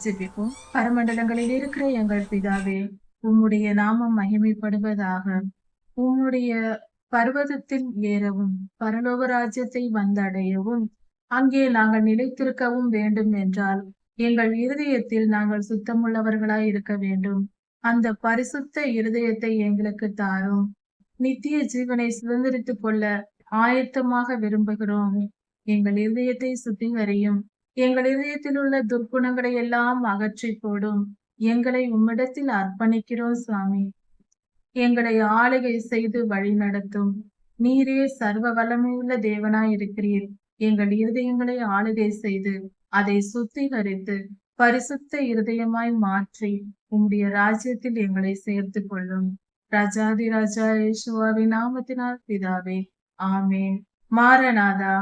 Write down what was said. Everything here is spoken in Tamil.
ஜெபிப்போம். பரமண்டலங்களில் இருக்கிற எங்கள் பிதாவே, உம்முடைய நாமம் மகிமைப்படுவதாக. உம்முடைய பர்வதத்தில் ஏறவும் பரலோக ராஜ்யத்தை வந்தடையவும் அங்கே நாங்கள் நிலைத்திருக்கவும் வேண்டும் என்றால் எங்கள் இருதயத்தில் நாங்கள் சுத்தமுள்ளவர்களாய் இருக்க வேண்டும். அந்த பரிசுத்த இருதயத்தை எங்களுக்கு தாரும். நித்திய ஜீவனை சுதந்திரித்துக் கொள்ள ஆயத்தமாக விரும்புகிறோம். எங்கள் இருதயத்தை சுத்திகரியும். எங்கள் இதயத்தில் உள்ள துர்க்குணங்களை எல்லாம் அகற்றி போடும். எங்களை உம்மிடத்தில் அர்ப்பணிக்கிறோம் சுவாமி. எங்களை ஆளுகை செய்து வழி நடத்தும். நீரே சர்வ வல்லமையுள்ள தேவனாய் இருக்கிறீர். எங்கள் இருதயங்களை ஆளுகை செய்து அதை சுத்திகரித்து பரிசுத்த இருதயமாய் மாற்றி உம்முடைய ராஜ்யத்தில் எங்களை சேர்த்து கொள்ளும். ராஜாதி ராஜா இயேசுவாவின் நாமத்தினால் பிதாவே, ஆமென். மாரநாதா.